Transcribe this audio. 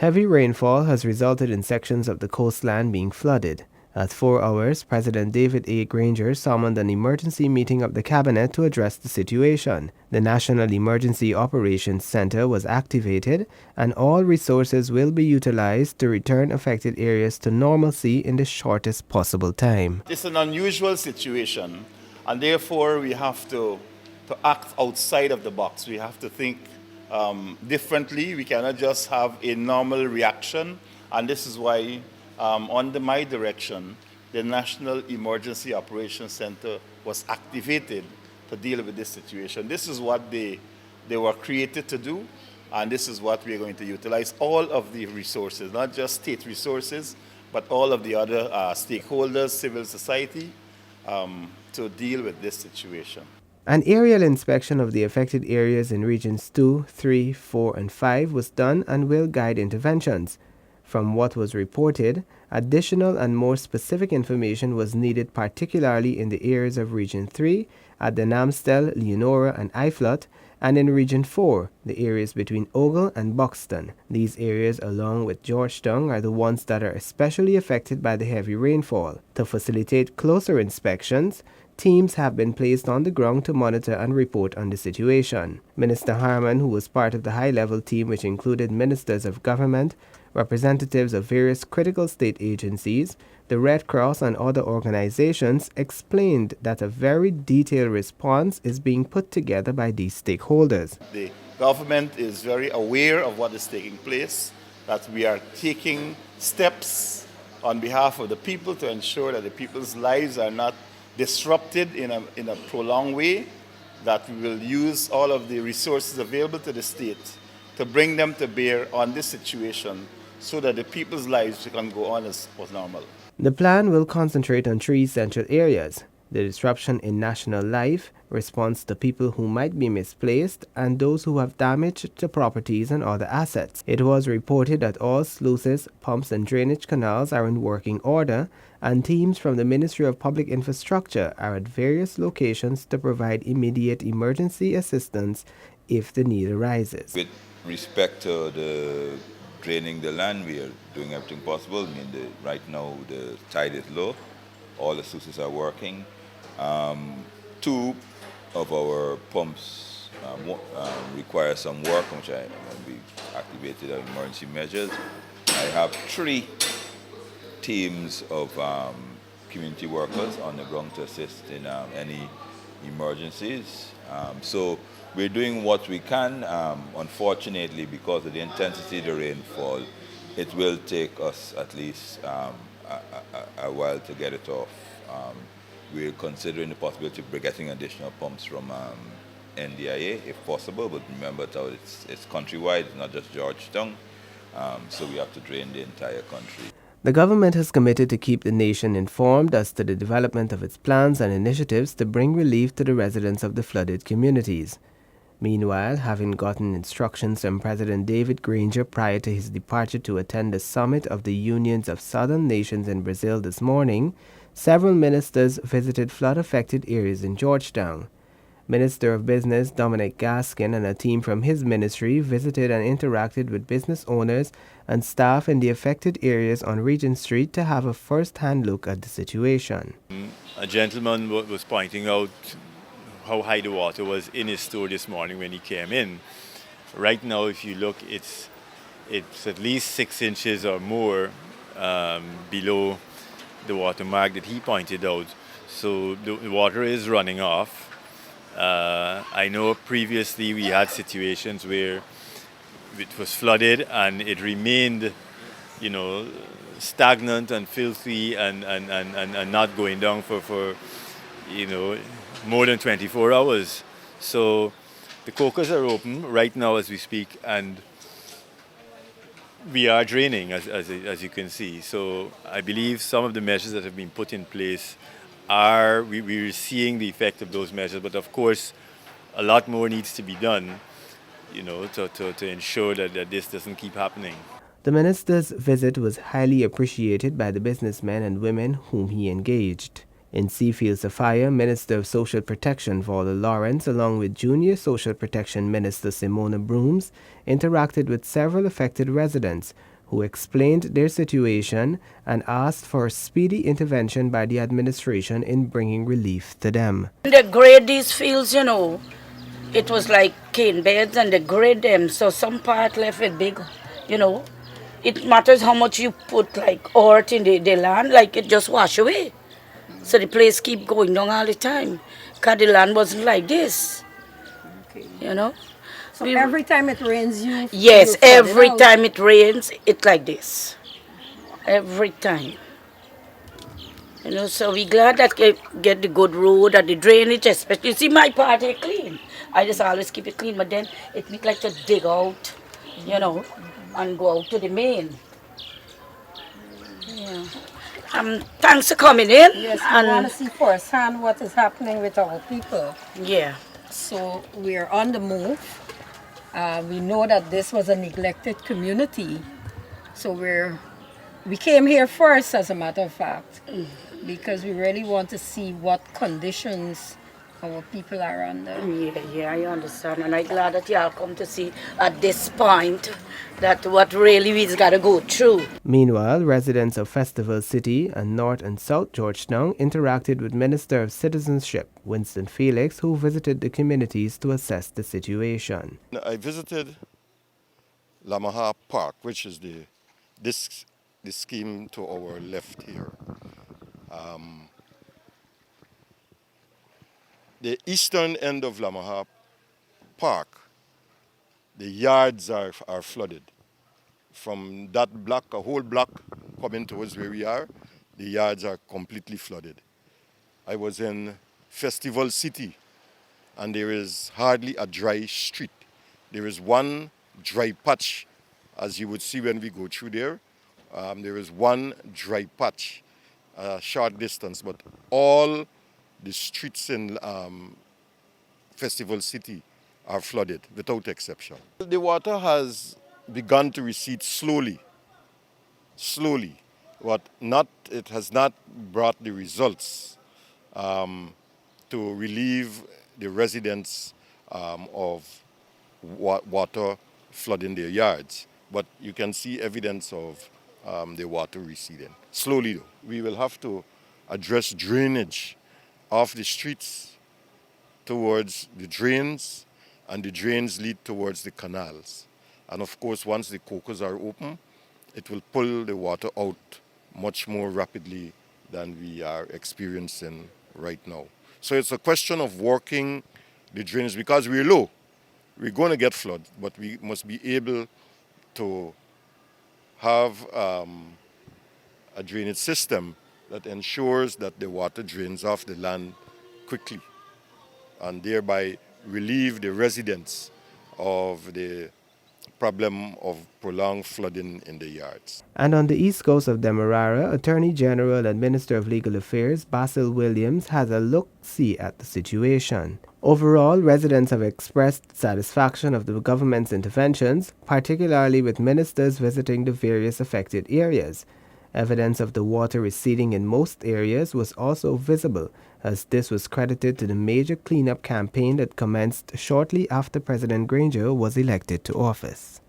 Heavy rainfall has resulted in sections of the coastline being flooded. At 4 hours, President David A. Granger summoned an emergency meeting of the cabinet to address the situation. The National Emergency Operations Center was activated, and all resources will be utilized to return affected areas to normalcy in the shortest possible time. It's an unusual situation, and therefore we have to act outside of the box. We have to think differently. We cannot just have a normal reaction, and this is why under my direction, the National Emergency Operations Center was activated to deal with this situation. This is what they were created to do, and this is what we're going to utilize all of the resources, not just state resources, but all of the other stakeholders, civil society, to deal with this situation. An aerial inspection of the affected areas in regions 2, 3, 4, and 5 was done and will guide interventions. From what was reported, additional and more specific information was needed, particularly in the areas of Region 3 at the Namstel, Leonora, and Iflot, and in Region 4, the areas between Ogle and Buxton. These areas, along with Georgetown, are the ones that are especially affected by the heavy rainfall. To facilitate closer inspections, teams have been placed on the ground to monitor and report on the situation. Minister Harman, who was part of the high-level team which included ministers of government, representatives of various critical state agencies, the Red Cross, and other organizations, explained that a very detailed response is being put together by these stakeholders. The government is very aware of what is taking place, that we are taking steps on behalf of the people to ensure that the people's lives are not disrupted in a prolonged way, that we will use all of the resources available to the state to bring them to bear on this situation so that the people's lives can go on as normal. The plan will concentrate on 3 essential areas: the disruption in national life, response to people who might be misplaced, and those who have damage to properties and other assets. It was reported that all sluices, pumps, and drainage canals are in working order, and teams from the Ministry of Public Infrastructure are at various locations to provide immediate emergency assistance if the need arises. With respect to the draining the land, we are doing everything possible. Right now the tide is low, all the sluices are working. 2 of our pumps require some work, which we activated our emergency measures. I have 3 teams of community workers on the ground to assist in any emergencies. So we're doing what we can. Unfortunately, because of the intensity of the rainfall, it will take us at least a while to get it off. We're considering the possibility of getting additional pumps from NDIA if possible, but remember that it's countrywide, not just Georgetown, so we have to drain the entire country. The government has committed to keep the nation informed as to the development of its plans and initiatives to bring relief to the residents of the flooded communities. Meanwhile, having gotten instructions from President David Granger prior to his departure to attend the summit of the Unions of Southern Nations in Brazil this morning, several ministers visited flood-affected areas in Georgetown. Minister of Business Dominic Gaskin and a team from his ministry visited and interacted with business owners and staff in the affected areas on Regent Street to have a first-hand look at the situation. A gentleman was pointing out how high the water was in his store this morning when he came in. Right now, if you look, it's at least 6 inches or more below the water mark that he pointed out. So the water is running off. I know previously we had situations where it was flooded and it remained, stagnant and filthy and not going down for more than 24 hours. So the cocos are open right now as we speak, and we are draining as you can see. So I believe some of the measures that have been put in place we're seeing the effect of those measures, but of course a lot more needs to be done, to ensure that this doesn't keep happening. The minister's visit was highly appreciated by the businessmen and women whom he engaged. In Seafield Sapphire, Minister of Social Protection Vola Lawrence, along with Junior Social Protection Minister Simona Brooms, interacted with several affected residents who explained their situation and asked for speedy intervention by the administration in bringing relief to them. They grade these fields, it was like cane beds and they grade them. So some part left with big, you know. It matters how much you put like earth in the land, like it just wash away. So the place keep going down all the time. Because the land wasn't like this, you know. So every time it rains, Yes, every time it rains, it's like this. Every time. So we glad that get the good road and the drainage, especially. You see my part here clean. I just always keep it clean, but then it make like to dig out, and go out to the main. Yeah. Thanks for coming in. Yes, we want to see firsthand what is happening with our people. Yeah. So we're on the move. We know that this was a neglected community. So we came here first, as a matter of fact, because we really want to see what conditions our people are under. Yeah, I understand. And I'm glad that y'all come to see at this point that what really we've got to go through. Meanwhile, residents of Festival City and North and South Georgetown interacted with Minister of Citizenship, Winston Felix, who visited the communities to assess the situation. I visited Lamaha Park, which is the scheme to our left here. The eastern end of Lamaha Park, the yards are flooded. From that block, a whole block coming towards where we are, the yards are completely flooded. I was in Festival City, and there is hardly a dry street. There is one dry patch, as you would see when we go through there. There is one dry patch, a short distance, but all the streets in Festival City are flooded without exception. The water has begun to recede slowly, but it has not brought the results to relieve the residents of water flooding their yards. But you can see evidence of the water receding. Slowly though. We will have to address drainage of the streets towards the drains, and the drains lead towards the canals. And of course, once the cocos are open, it will pull the water out much more rapidly than we are experiencing right now. So it's a question of working the drainage, because we're low. We're going to get flood, but we must be able to have a drainage system that ensures that the water drains off the land quickly, and thereby relieve the residents of the problem of prolonged flooding in the yards. And on the east coast of Demerara, Attorney General and Minister of Legal Affairs Basil Williams has a look-see at the situation. Overall, residents have expressed satisfaction of the government's interventions, particularly with ministers visiting the various affected areas. Evidence of the water receding in most areas was also visible, as this was credited to the major cleanup campaign that commenced shortly after President Granger was elected to office.